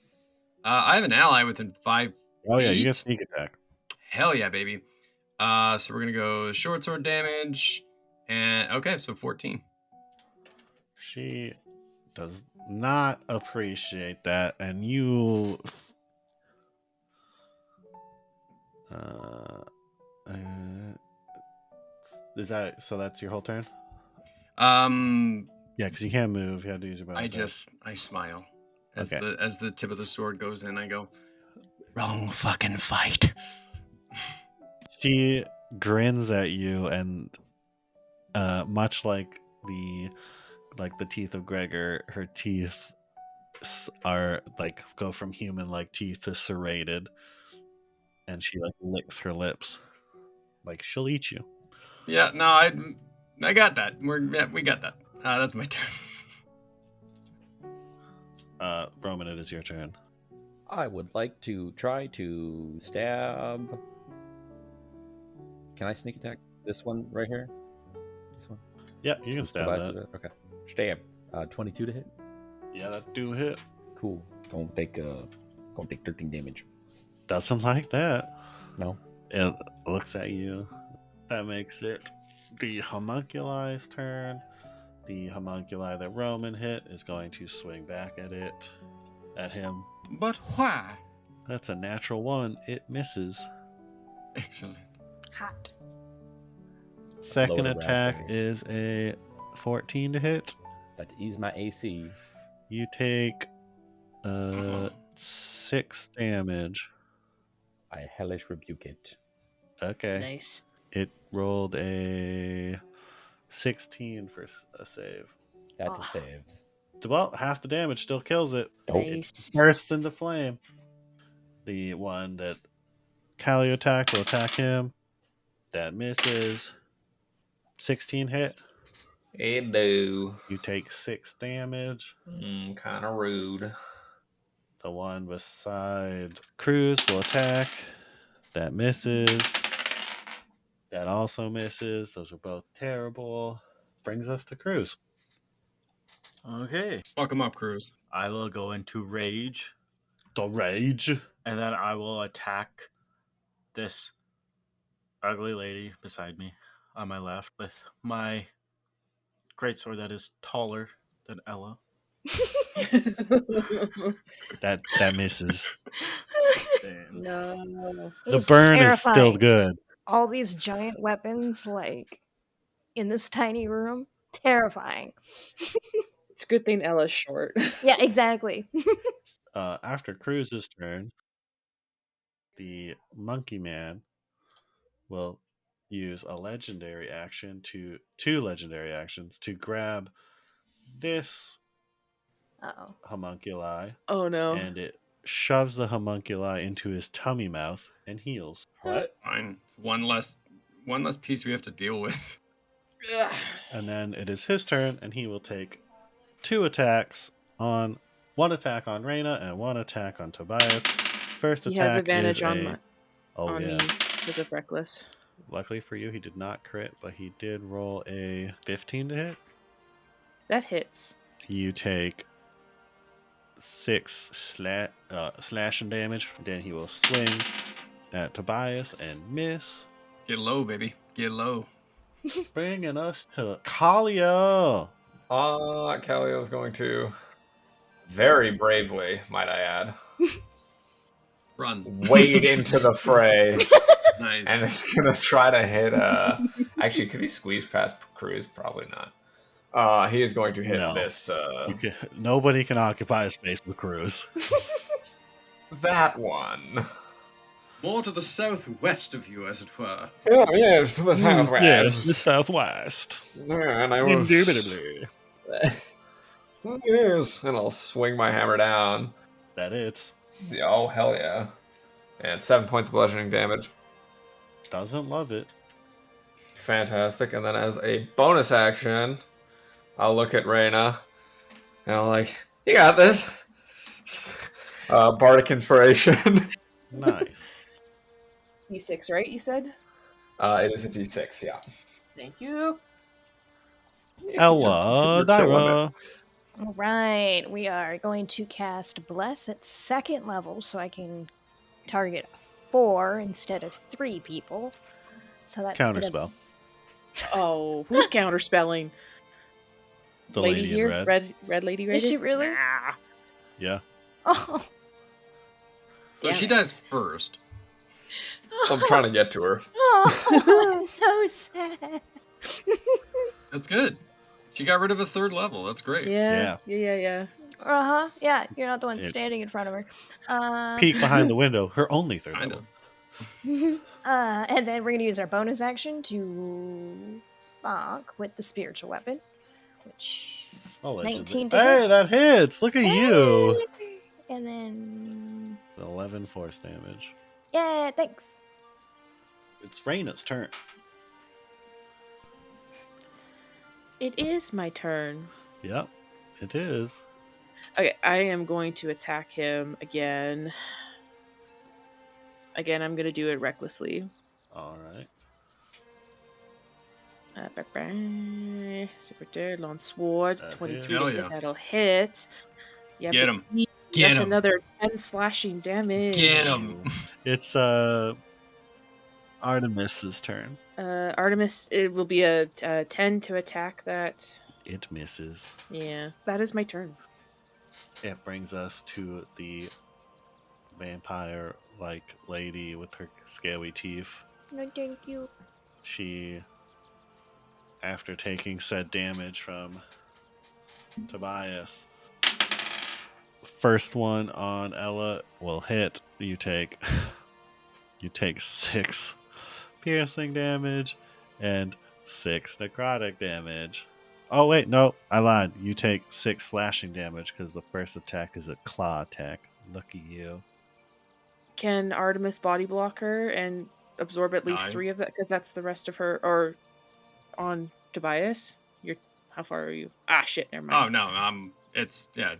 I have an ally within 5 Oh yeah, you feet. get sneak attack. Hell yeah, baby. So we're gonna go short sword damage, and okay, so 14. She does not appreciate that, and you. Is that so? That's your whole turn. Yeah, because you can't move. You have to use your bonus. I smile as Okay. as the tip of the sword goes in. I go, wrong fucking fight. She grins at you, and much like the teeth of Gregor, her teeth are like go from human like teeth to serrated, and she like licks her lips, like she'll eat you. Yeah, no, I got that. We got that. That's my turn. Roman, it is your turn. I would like to try to stab. Can I sneak attack this one right here? This one? Yeah, you can stab that. Okay. Stab. 22 to hit. Yeah, that do hit. Cool. Gonna take 13 damage. Doesn't like that. No. It looks at you. That makes it the homunculi's turn. The homunculi that Roman hit is going to swing back at him. But why? That's a natural 1. It misses. Excellent. Hot. Second Lower attack raspberry. is a 14 to hit. That is my AC. You take 6 damage. I hellish rebuke it. Okay. Nice. It rolled a 16 for a save. That Oh. saves. Well, half the damage still kills it. Oh. Nice. It bursts into flame. The one that Callio attacked will attack him. That misses. 16 hit. Hey, boo. You take 6 damage. Kind of rude. The one beside Cruz will attack. That misses. That also misses. Those are both terrible. Brings us to Cruz. Okay. Fuck him up, Cruz. I will go into rage, The rage. and then I will attack this ugly lady beside me. on my left with my greatsword that is taller than Ella. That misses. And No. The It's burn is still terrifying. good. All these giant weapons, like, in this tiny room. Terrifying. It's a good thing Ella's short. Yeah, exactly. After Cruz's turn, the monkey man will use a legendary action two legendary actions to grab this Uh-oh. homunculi, Oh no. and it shoves the homunculi into his tummy mouth and heals. What? Fine. One less piece we have to deal with. And then it is his turn, and he will take one attack on Raina and one attack on Tobias. First He attack has advantage is on on me because of reckless. Luckily for you, he did not crit, but he did roll a 15 to hit. That hits. You take 6 slashing damage. Then he will swing at Tobias and miss, Get low, baby. Get low. bringing us to Callio. Callio's going to very bravely, might I add, Run. wade into the fray, Nice. and it's gonna try to hit. Actually, could he squeeze past Cruz? Probably not. He is going to hit No. this. Nobody can occupy a space with Cruz. That one. More to the southwest of you, as it were. Oh, yes, to the southwest. Yes, the southwest. And I will. Indubitably. Yes, and I'll swing my hammer down. That it's. Oh, hell yeah. And 7 points of bludgeoning damage. Doesn't love it. Fantastic. And then as a bonus action, I'll look at Raina, and I'm like, you got this. Bardic Inspiration. Nice. D6, right? You said. It is a D6, yeah. Thank you. Ella, You're killing Dyra. All right, we are going to cast Bless at 2nd level, so I can target 4 instead of 3 people. So that's gonna- Counterspell. Oh, who's counterspelling? The lady lady here, in red. red lady. Is she really? Nah. Yeah. Oh, So Damn she it. dies first. I'm trying to get to her. oh, I'm so sad. That's good. She got rid of a 3rd level. That's great. Yeah. Yeah. Uh-huh. Yeah, you're not the one It- standing in front of her. Peek behind the window. Her only third Kind level. of. And then we're going to use our bonus action to bonk with the spiritual weapon, which... Oh, 19 to hey, hit. that hits. Look at you. And then... 11 force damage. Yeah, thanks. It's Raina's turn. It is my turn. Yep, it is. Okay, I am going to attack him again. Again, I'm going to do it recklessly. All right. Super dead, long sword, That 23 hits. to Hell hit. yeah. That'll hit. Yeah, Get but him. that's Get him. another 10 slashing damage. Get him. It's Artemis's turn. Artemis, it will be a 10 to attack that. It misses. Yeah, that is my turn. It brings us to the vampire-like lady with her scaly teeth. No, thank you. She, after taking said damage from Tobias, first one on Ella will hit. You take 6 piercing damage and 6 necrotic damage. Oh wait, no, I lied. You take 6 slashing damage because the first attack is a claw attack. Lucky you. Can Artemis body block her and absorb at least No. 3 of that? Because that's the rest of her. Or on Tobias? How far are you? Ah, shit, never mind. Oh, no. It's, yeah.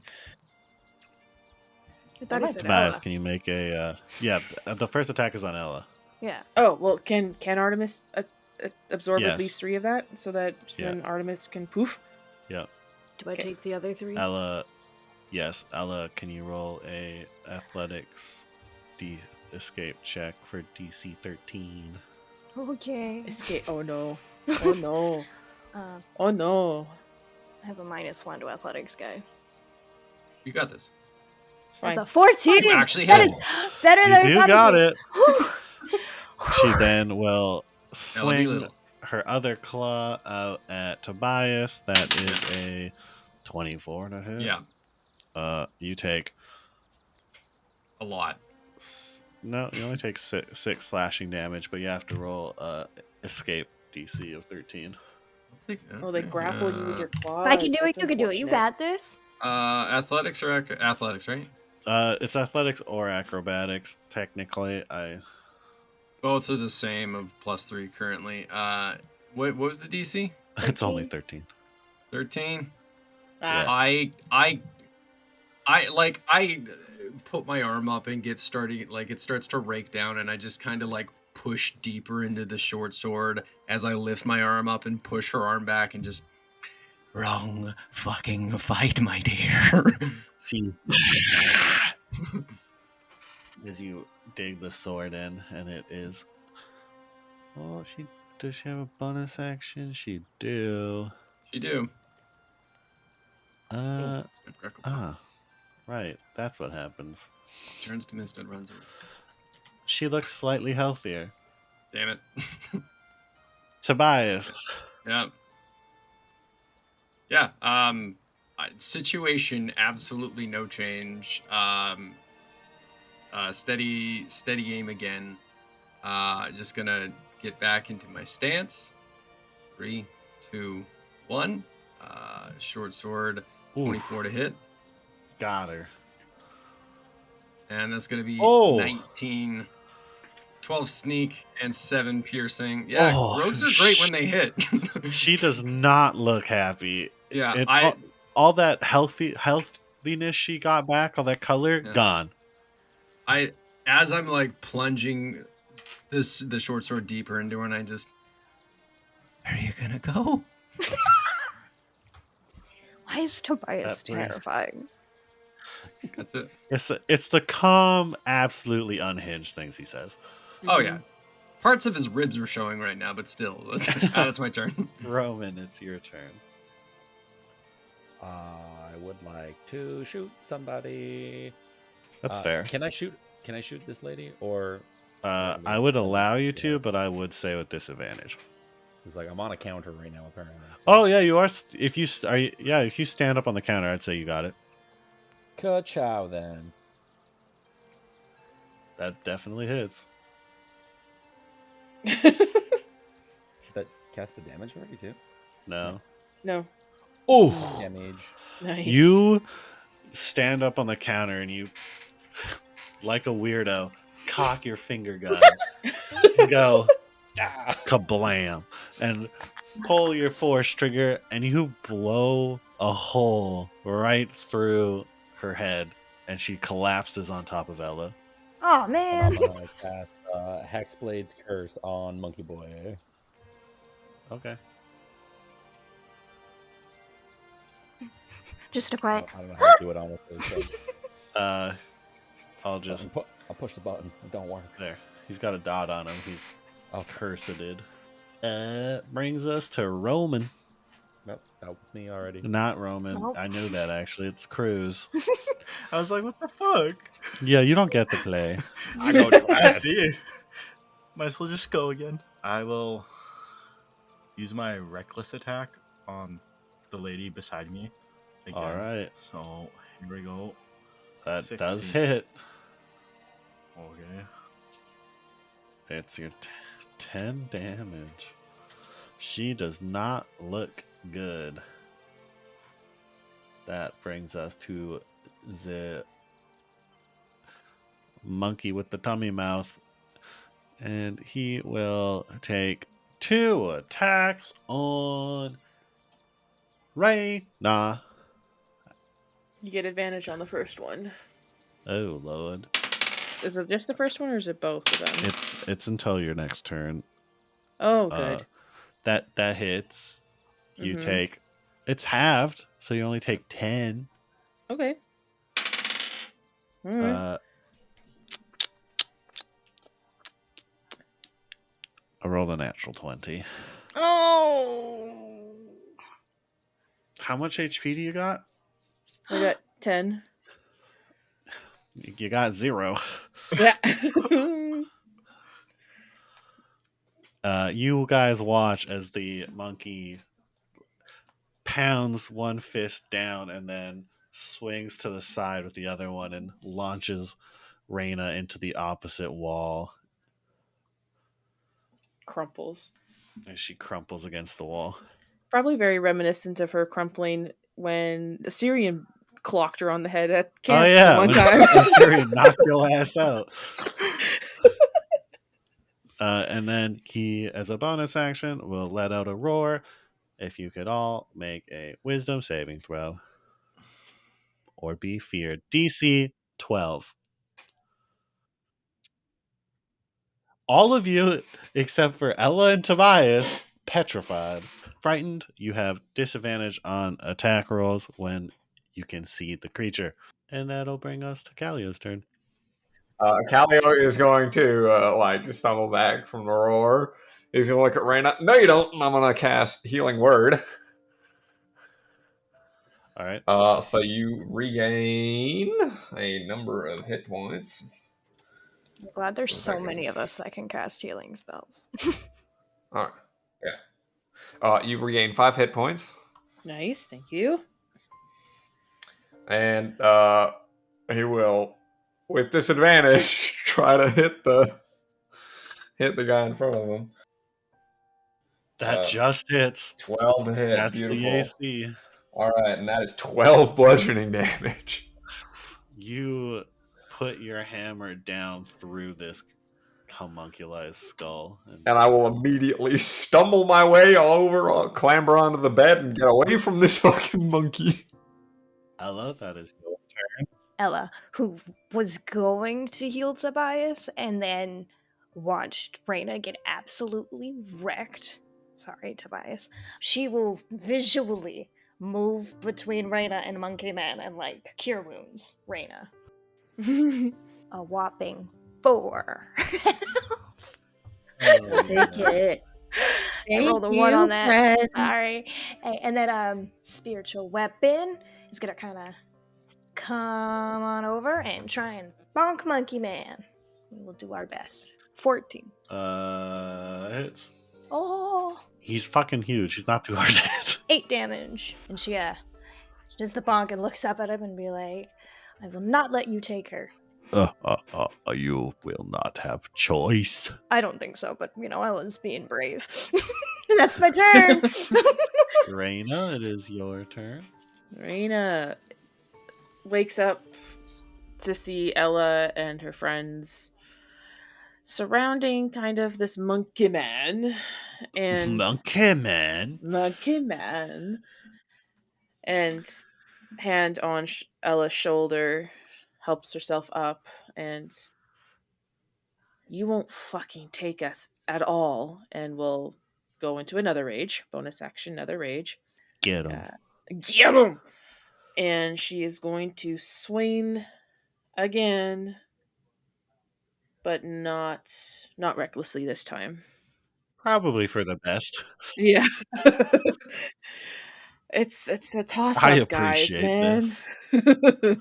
I thought I said Tobias, Ella. can you make a? The first attack is on Ella. Yeah. Oh, well, can Artemis absorb Yes. at least 3 of that? So that Yeah. then Artemis can poof? Do I Okay. take the other 3? Ella, yes, Ella, can you roll a athletics escape check for DC 13? Okay. Escape. Oh, no. Oh no. Um, Oh no. I have a -1 to athletics, guys. You got this. It's fine. That's a 14. You actually That hit is better than I You thought got it'd it. be. Whew. She then will Ella be swing little. her other claw out at Tobias. That is a 24 to hit. Yeah, You take a lot. no, you only take six slashing damage, but you have to roll escape DC of 13. Oh, they grapple you with your claws. If I can do it, That's you can do it. You unfortunate. got this. Athletics or athletics, right? It's athletics or acrobatics. Technically, Both are the same of +3 currently. What was the DC? it's only 13. 13. Ah, I put my arm up and get starting, like it starts to rake down, and I just kind of like push deeper into the short sword as I lift my arm up and push her arm back and just wrong fucking fight, my dear. She as you dig the sword in, and it is. Oh, does she have a bonus action? She do. She do. Right. That's what happens. Turns to mist and runs away. She looks slightly healthier. Damn it. Tobias. Yeah. Yeah. Situation absolutely no change. Steady game again. Just gonna get back into my stance. 3, 2, 1. Short sword. 24 to hit. Got her. And that's gonna be Oh. 19. 12 sneak and 7 piercing. Yeah, Oh, rogues are great when they hit. She does not look happy. Yeah, all that healthiness she got back, all that color, gone. As I'm like plunging the short sword deeper into her, and I just, where are you gonna go? Why is Tobias terrifying? That's it. It's the calm, absolutely unhinged things he says. Oh yeah, parts of his ribs are showing right now, but still, that's my turn. Roman, it's your turn. I would like to shoot somebody. That's fair. Can I shoot this lady, or I would allow you to, but I would say with disadvantage. It's like I'm on a counter right now, apparently. So. Oh yeah, you are. If you stand up on the counter, I'd say you got it. Ka-chow then. That definitely hits. That cast the damage already too? No. No. Oh, damage. Nice. You stand up on the counter and you, like a weirdo, cock your finger gun and go kablam and pull your force trigger, and you blow a hole right through her head, and she collapses on top of Ella. Oh And man. I'm gonna cast Hexblade's Curse on Monkey Boy. Okay. Just a quiet. I don't know how to do it honestly. So I'll just I'll push the button. It don't work. there. He's got a dot on him. He's cursed. Brings us to Roman. Nope, that was me already. Not Roman. Nope. I knew that actually. It's Cruz. I was like, what the fuck? Yeah, you don't get to play. I go I see. Might as well just go again. I will use my reckless attack on the lady beside me. Again. All right. So here we go. That 16. does hit. Okay. It's your 10 damage. She does not look good. That brings us to the monkey with the tummy mouth. And he will take 2 attacks on Raina. You get advantage on the first one. Oh, Lord. Is it just the first one, or is it both of them? It's until your next turn. Oh, good. That hits. You Mhm. take. It's halved, so you only take 10. Okay. All right. I rolled a natural 20. Oh How much HP do you got? I got 10. You got 0. Yeah. You guys watch as the monkey pounds one fist down and then swings to the side with the other one and launches Raina into the opposite wall Crumples. as she crumples against the wall. Probably very reminiscent of her crumpling when Assyrian clocked her on the head at camp Oh yeah, one when time. Assyrian knocked your ass out. And then he, as a bonus action, will let out a roar. If you could all make a wisdom saving throw or be feared. DC 12. All of you, except for Ella and Tobias, petrified. Frightened, you have disadvantage on attack rolls when you can see the creature. And that'll bring us to Callio's turn. Callio is going to stumble back from the roar. He's going to look at Raina. No, you don't. I'm going to cast Healing Word. All right. So you regain a number of hit points. I'm glad there's so Second. many of us that can cast healing spells. All right. Yeah. You regain 5 hit points. Nice, thank you. And he will, with disadvantage, try to hit the guy in front of him. That just hits. 12 to hit. That's Beautiful. the AC. All right, and that is 12 bludgeoning damage. You put your hammer down through this homunculized skull. And I will immediately stumble my way all over, clamber onto the bed, and get away from this fucking monkey. Ella, that is your turn. Ella, who was going to heal Tobias and then watched Raina get absolutely wrecked. Sorry, Tobias. She will visually move between Raina and Monkey Man and cure wounds Raina. A whopping 4. Take it. I rolled a 1 on that. Sorry. And then spiritual weapon is gonna kind of come on over and try and bonk Monkey Man. We'll do our best. 14. Hits. Oh, He's fucking huge. He's not too hard to hit. 8 damage. And she does the bonk and looks up at him and be like, I will not let you take her. You will not have choice. I don't think so, but Ella's being brave. That's my turn. Raina, it is your turn. Raina wakes up to see Ella and her friends surrounding kind of this monkey man. And Monkey man. And hand on Ella's shoulder, helps herself up, and you won't fucking take us at all, and we'll go into another rage. Bonus action, another rage. Get him. Get him! And she is going to swing again, but not recklessly this time. Probably for the best. Yeah. It's a toss-up, I guys, appreciate man. this.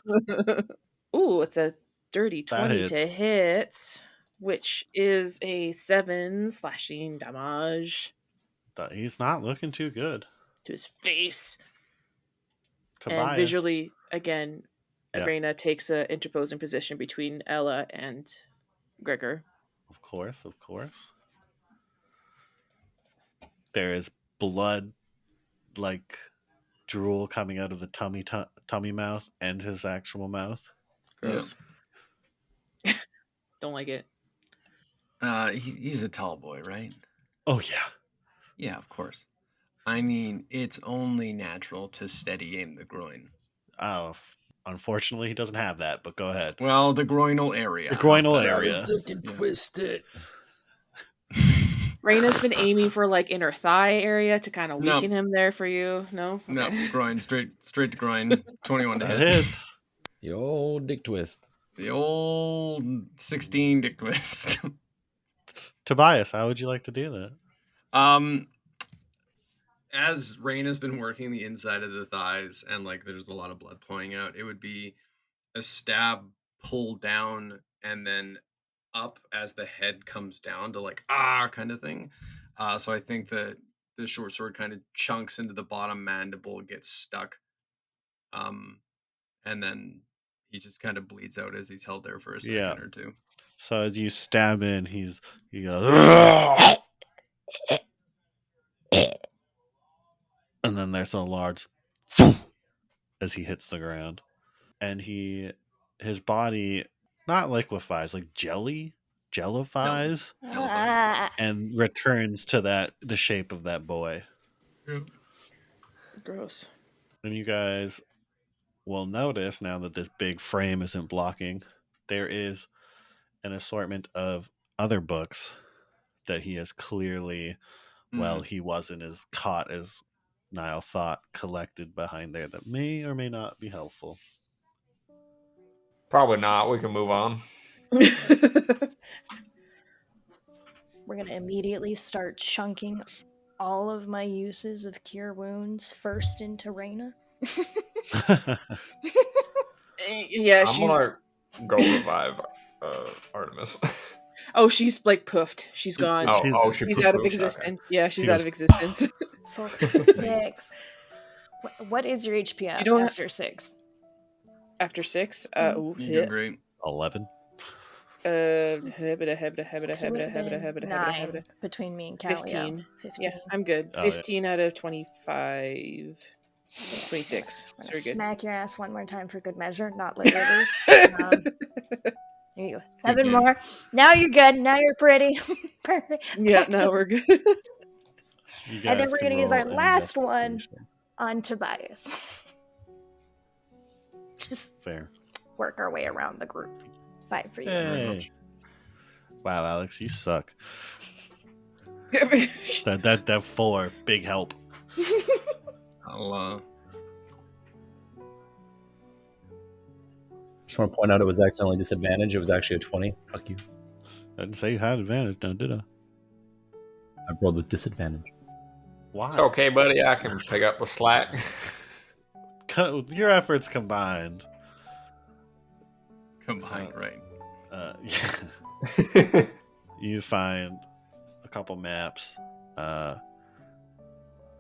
Ooh, it's a dirty That 20 hits. to hit, which is a 7 slashing damage He's not looking too good. to his face. Tobias. And visually, again, Yeah. Raina takes a interposing position between Ella and Gregor. Of course. There is blood, drool coming out of the tummy mouth and his actual mouth. Gross. Don't like it. He's a tall boy, right? Oh, yeah. Yeah, of course. I mean, it's only natural to steady aim the groin. Oh, unfortunately, he doesn't have that, but go ahead. Well, the groinal area. The groinal How's that? area. Stick and twist it. Raina's been aiming for in her thigh area to kind of No. weaken him there for you. No? No, Okay. groin, straight to groin. 21 to That hit. hits. The old dick twist. The old 16 dick twist. Tobias, how would you like to do that? as Raina's been working the inside of the thighs and like there's a lot of blood pouring out, it would be a stab, pull down, and then up as the head comes down to like kind of thing. So I think that the short sword kind of chunks into the bottom mandible, gets stuck, and then he just kind of bleeds out as he's held there for a second or two. So as you stab in, he goes, and then there's a large as he hits the ground, and his body not liquefies, like jellifies, and returns to the shape of that boy. Gross. And you guys will notice now that this big frame isn't blocking, there is an assortment of other books that he has clearly, he wasn't as caught as Niall thought, collected behind there that may or may not be helpful. Probably not. We can move on. We're going to immediately start chunking all of my uses of cure wounds first into Raina. Yeah, I'm gonna go revive Artemis. Oh, she's like poofed. She's gone. She's out of existence. Okay. Yeah, she's out of existence. For 6. What is your HP after 6? After 6? You're doing great. 11. 9 between me and Callio. 15. Yeah, I'm good. 15 out of 25. 26. So you're good. Smack your ass one more time for good measure, not literally. Here you go. 7 more. Now you're good. Now you're pretty. Perfect. Yeah, now we're good. And then we're going to use our last one on Tobias. Just fair. Work our way around the group. Fight for you. Hey. Wow, Alex, you suck. that 4, big help. I'll just want to point out it was accidentally disadvantage. It was actually a 20. Fuck you. I didn't say you had advantage, now did I? I rolled with disadvantage. Why? It's okay, buddy. I can pick up the slack. Your efforts combined. Right. Yeah. You find a couple maps.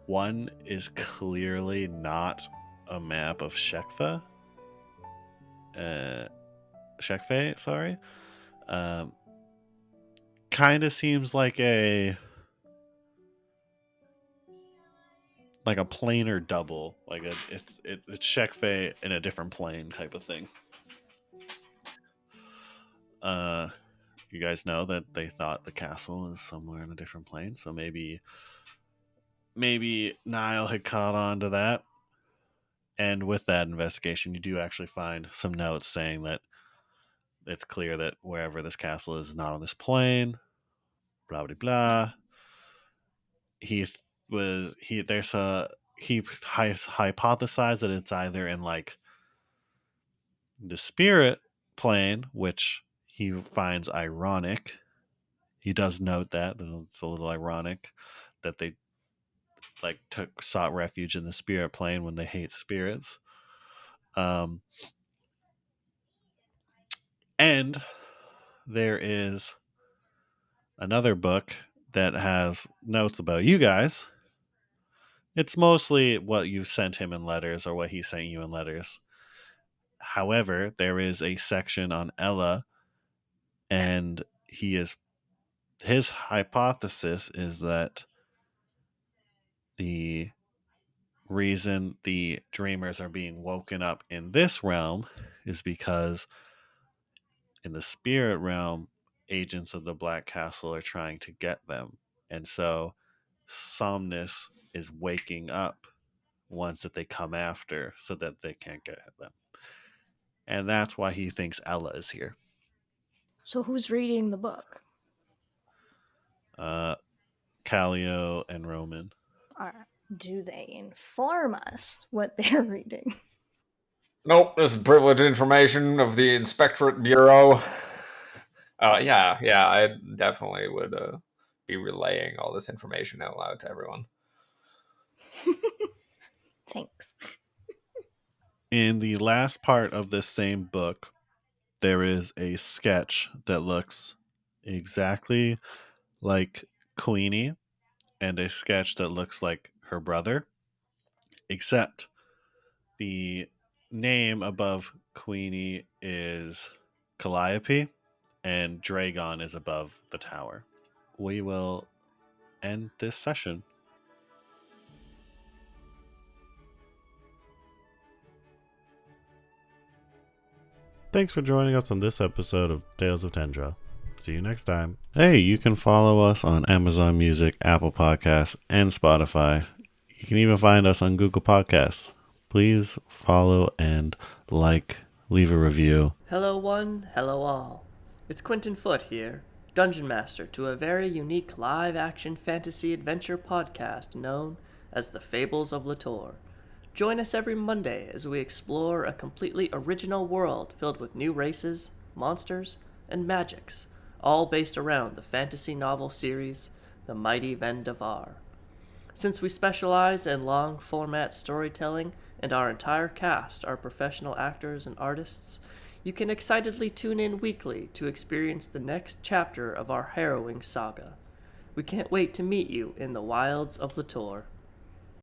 One is clearly not a map of Shekfa. Shekfe, sorry. Kind of seems like a planar double, like it's Shekfe in a different plane type of thing. You guys know that they thought the castle is somewhere in a different plane, so maybe Niall had caught on to that. And with that investigation, you do actually find some notes saying that it's clear that wherever this castle is not on this plane. Blah blah blah. He hypothesized that it's either in like the spirit plane, which he finds ironic. He does note that it's a little ironic that they sought refuge in the spirit plane when they hate spirits. And there is another book that has notes about you guys. It's mostly what you've sent him in letters or what he sent you in letters. However, there is a section on Ella, and his hypothesis is that the reason the dreamers are being woken up in this realm is because in the spirit realm, agents of the Black Castle are trying to get them. And so Somnus is waking up ones that they come after so that they can't get them. And that's why he thinks Ella is here. So who's reading the book? Callio and Roman. Do they inform us what they're reading? Nope, this is privileged information of the Inspectorate Bureau. Yeah, I definitely would be relaying all this information out loud to everyone. Thanks. In the last part of this same book, there is a sketch that looks exactly like Queenie and a sketch that looks like her brother, except the name above Queenie is Calliope and Dragon is above the tower. We will end this session. Thanks for joining us on this episode of Tales of Tendra. See you next time. Hey, you can follow us on Amazon Music, Apple Podcasts, and Spotify. You can even find us on Google Podcasts. Please follow and leave a review. Hello one, hello all. It's Quentin Foote here, Dungeon Master to a very unique live-action fantasy adventure podcast known as The Fables of Latour. Join us every Monday as we explore a completely original world filled with new races, monsters, and magics, all based around the fantasy novel series, The Mighty Vendavar. Since we specialize in long-format storytelling and our entire cast are professional actors and artists, you can excitedly tune in weekly to experience the next chapter of our harrowing saga. We can't wait to meet you in the wilds of Latour.